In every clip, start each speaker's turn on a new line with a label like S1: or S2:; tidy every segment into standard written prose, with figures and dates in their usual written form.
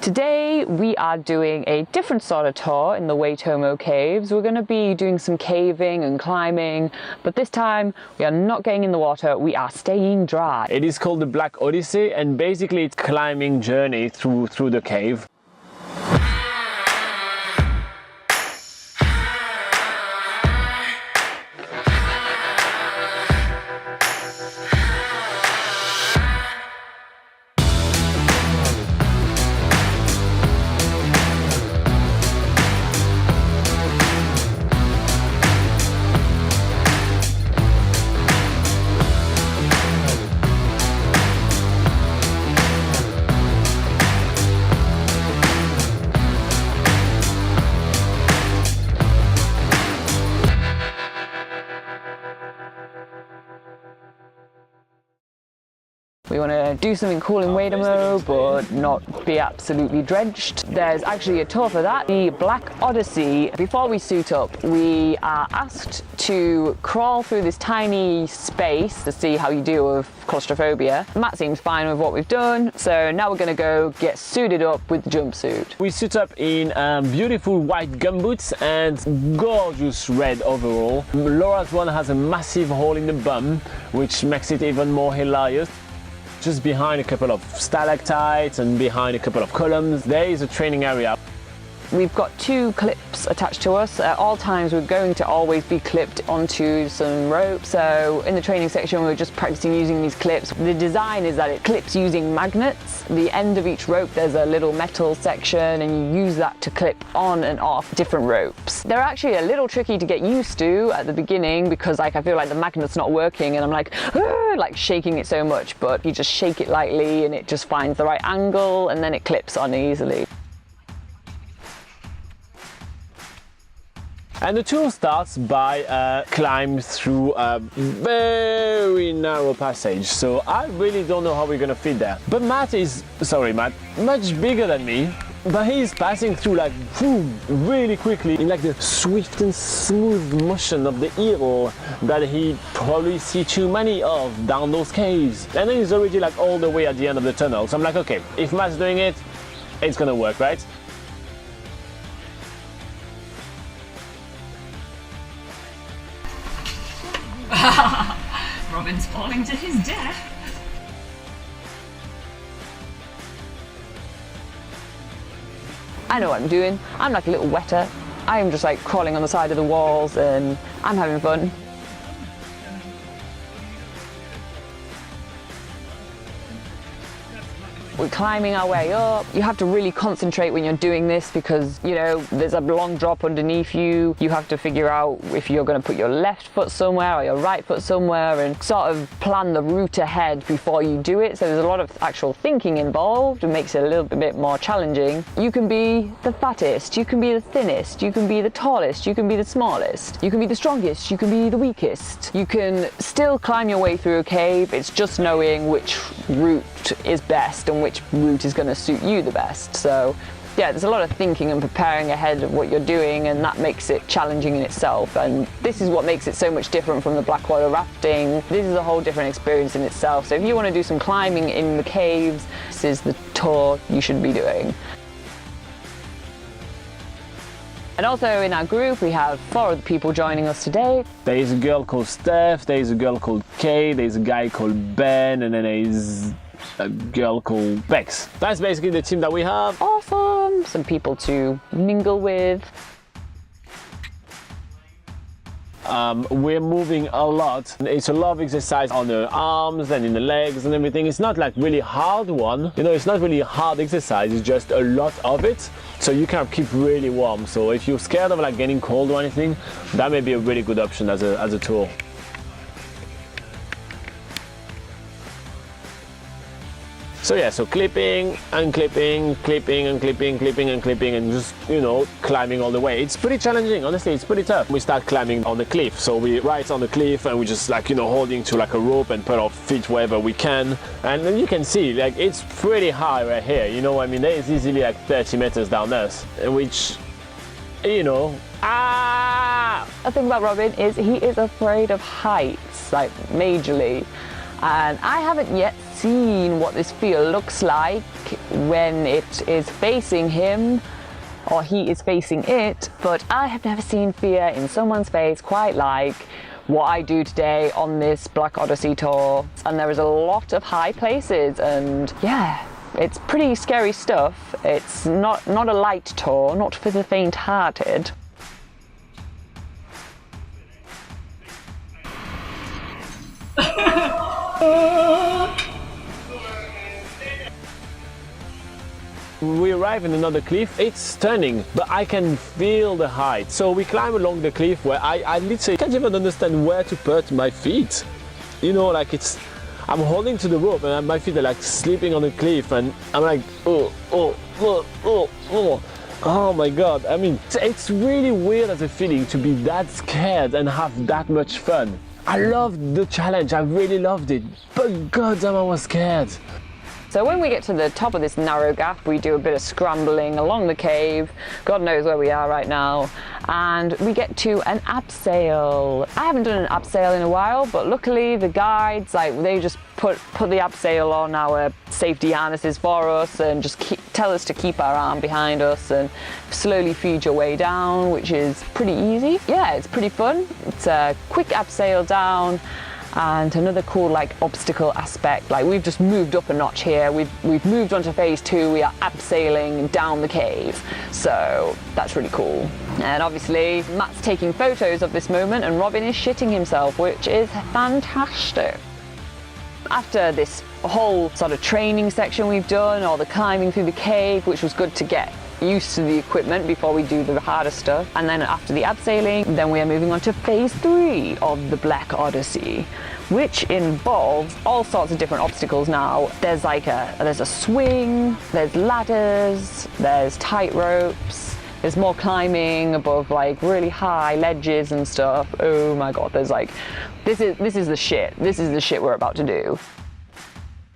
S1: Today we are doing a different sort of tour in the Waitomo Caves. We're going to be doing some caving and climbing, but this time we are not getting in the water, we are staying dry.
S2: It is called the Black Odyssey, and basically it's a climbing journey through the cave.
S1: We want to do something cool in Waitomo, but not be absolutely drenched. There's actually a tour for that, the Black Odyssey. Before we suit up, we are asked to crawl through this tiny space to see how you deal with claustrophobia. Matt seems fine with what we've done, so now we're going to go get suited up with the jumpsuit.
S2: We suit up in beautiful white gumboots and gorgeous red overall. Laura's one has a massive hole in the bum, which makes it even more hilarious. Just behind a couple of stalactites and behind a couple of columns, there is a training area.
S1: We've got two clips attached to us. At all times we're going to always be clipped onto some rope. So in the training section we're just practicing using these clips. The design is that it clips using magnets. The end of each rope there's a little metal section and you use that to clip on and off different ropes. They're actually a little tricky to get used to at the beginning because I feel like the magnet's not working and I'm like shaking it so much, but you just shake it lightly and it just finds the right angle and then it clips on easily.
S2: And the tour starts by climb through a very narrow passage, so I really don't know how we're gonna fit there. But Matt, much bigger than me, but he's passing through like really quickly in like the swift and smooth motion of the hero that he probably see too many of down those caves. And then he's already like all the way at the end of the tunnel, so I'm like, okay, if Matt's doing it, it's gonna work, right?
S3: Robin's falling to his death.
S1: I know what I'm doing. I'm like a little wetter. I'm just like crawling on the side of the walls and I'm having fun. We're climbing our way up. You have to really concentrate when you're doing this because, you know, there's a long drop underneath you. You have to figure out if you're going to put your left foot somewhere or your right foot somewhere and sort of plan the route ahead before you do it. So there's a lot of actual thinking involved. It makes it a little bit more challenging. You can be the fattest, you can be the thinnest, you can be the tallest, you can be the smallest, you can be the strongest, you can be the weakest. You can still climb your way through a cave. It's just knowing which route is best and which route is going to suit you the best. So yeah, there's a lot of thinking and preparing ahead of what you're doing, and that makes it challenging in itself. And this is what makes it so much different from the Black Water Rafting. This is a whole different experience in itself. So if you want to do some climbing in the caves, this is the tour you should be doing. And also in our group we have 4 other people joining us today.
S2: There is a girl called Steph, there is a girl called Kay, there's a guy called Ben, and then there is a girl called Bex. That's basically the team that we have.
S1: Awesome! Some people to mingle with.
S2: We're moving a lot. It's a lot of exercise on the arms and in the legs and everything. It's not like really hard one. You know, it's not really hard exercise, it's just a lot of it. So you can keep really warm. So if you're scared of like getting cold or anything, that may be a really good option as a tour. So yeah, so clipping and clipping, clipping and clipping, clipping and clipping, and just, you know, climbing all the way. It's pretty challenging, honestly, it's pretty tough. We start climbing on the cliff, so we right on the cliff and we just like, you know, holding to like a rope and put our feet wherever we can. And then you can see, like, it's pretty high right here, you know, I mean, there is easily like 30 meters down us, which, you know, The thing about Robin is he is afraid of heights, like majorly.
S1: And I haven't yet seen what this field looks like when it is facing him or he is facing it, but I have never seen fear in someone's face quite like what I do today on this Black Odyssey tour. And there is a lot of high places, and yeah, it's pretty scary stuff. It's not a light tour, not for the faint-hearted.
S2: We arrive in another cliff. It's stunning, but I can feel the height. So we climb along the cliff where I literally can't even understand where to put my feet. You know, like I'm holding to the rope and my feet are like slipping on the cliff, and I'm like, oh my God. I mean, it's really weird as a feeling to be that scared and have that much fun. I loved the challenge, I really loved it, but goddamn, I was scared.
S1: So when we get to the top of this narrow gap, we do a bit of scrambling along the cave. God knows where we are right now. And we get to an abseil. I haven't done an abseil in a while, but luckily the guides, they just put the abseil on our safety harnesses for us and just tell us to keep our arm behind us and slowly feed your way down, which is pretty easy. Yeah, it's pretty fun. It's a quick abseil down. And another cool obstacle aspect, we've just moved up a notch here. We've moved on to phase 2. We are abseiling down the cave. So that's really cool. And obviously Matt's taking photos of this moment and Robin is shitting himself, which is fantastic. After this whole sort of training section we've done, or the climbing through the cave, which was good to get used to the equipment before we do the harder stuff, and then after the abseiling, then we are moving on to phase 3 of the Black Odyssey, which involves all sorts of different obstacles now. There's there's a swing, there's ladders, there's tight ropes, there's more climbing above really high ledges and stuff. Oh my God, there's this is the shit. This is the shit we're about to do.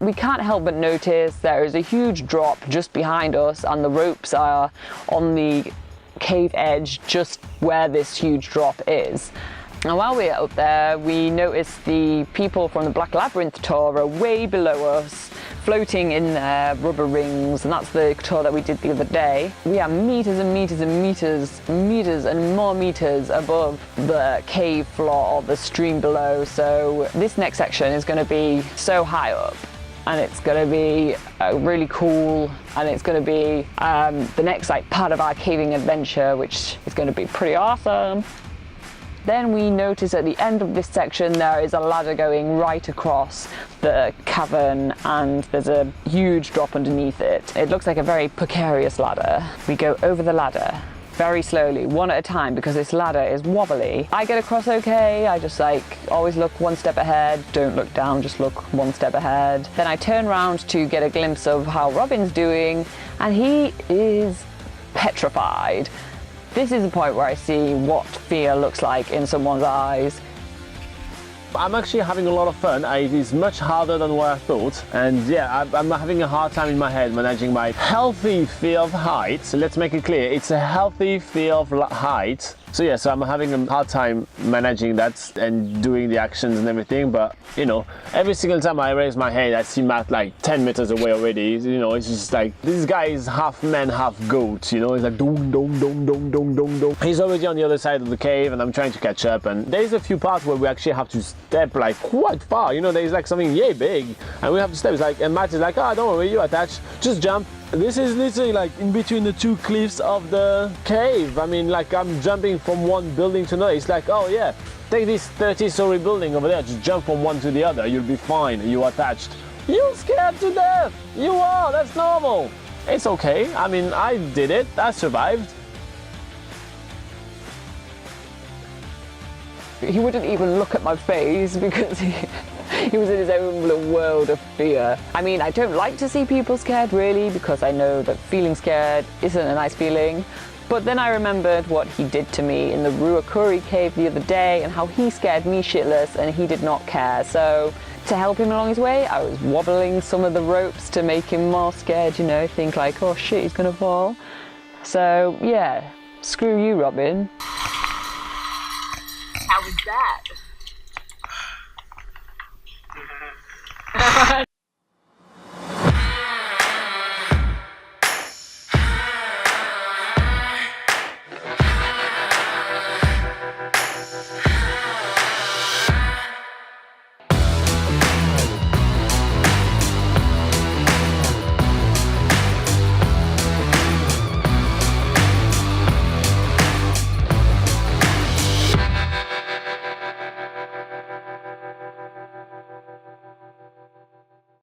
S1: We can't help but notice there is a huge drop just behind us, and the ropes are on the cave edge just where this huge drop is. And while we're up there, we notice the people from the Black Labyrinth tour are way below us, floating in their rubber rings, and that's the tour that we did the other day. We are meters and meters and meters and more meters above the cave floor or the stream below, so this next section is going to be so high up. And it's going to be really cool, and it's going to be the next part of our caving adventure, which is going to be pretty awesome. Then we notice at the end of this section there is a ladder going right across the cavern, and there's a huge drop underneath it. It looks like a very precarious ladder. We go over the ladder very slowly, one at a time, because this ladder is wobbly. I get across okay. I just always look one step ahead, don't look down, just look one step ahead. Then I turn around to get a glimpse of how Robin's doing, and he is petrified. This is the point where I see what fear looks like in someone's eyes.
S2: I'm actually having a lot of fun. It is much harder than what I thought, and yeah, I'm having a hard time in my head managing my healthy fear of height. So let's make it clear, it's a healthy fear of height. So yeah, so I'm having a hard time managing that and doing the actions and everything, but you know, every single time I raise my head, I see Matt 10 meters away already. You know, it's just this guy is half man, half goat, you know, he's dong, dong, dong, dong, dong, dong, dong. He's already on the other side of the cave, and I'm trying to catch up, and there's a few parts where we actually have to step quite far, you know, there's something yay big, and we have to step, and Matt is oh, don't worry, you're attached, just jump. This is literally in between the two cliffs of the cave. I mean, I'm jumping from one building to another. It's oh yeah, take this 30-story building over there, just jump from one to the other, you'll be fine, you're attached. You're scared to death, you are, that's normal. It's okay, I mean, I did it, I survived.
S1: He wouldn't even look at my face because he was in his own little world of fear. I mean, I don't like to see people scared really, because I know that feeling scared isn't a nice feeling. But then I remembered what he did to me in the Ruakuri cave the other day, and how he scared me shitless and he did not care. So to help him along his way, I was wobbling some of the ropes to make him more scared, you know, think oh shit, he's gonna fall. So yeah, screw you, Robin.
S3: How was that?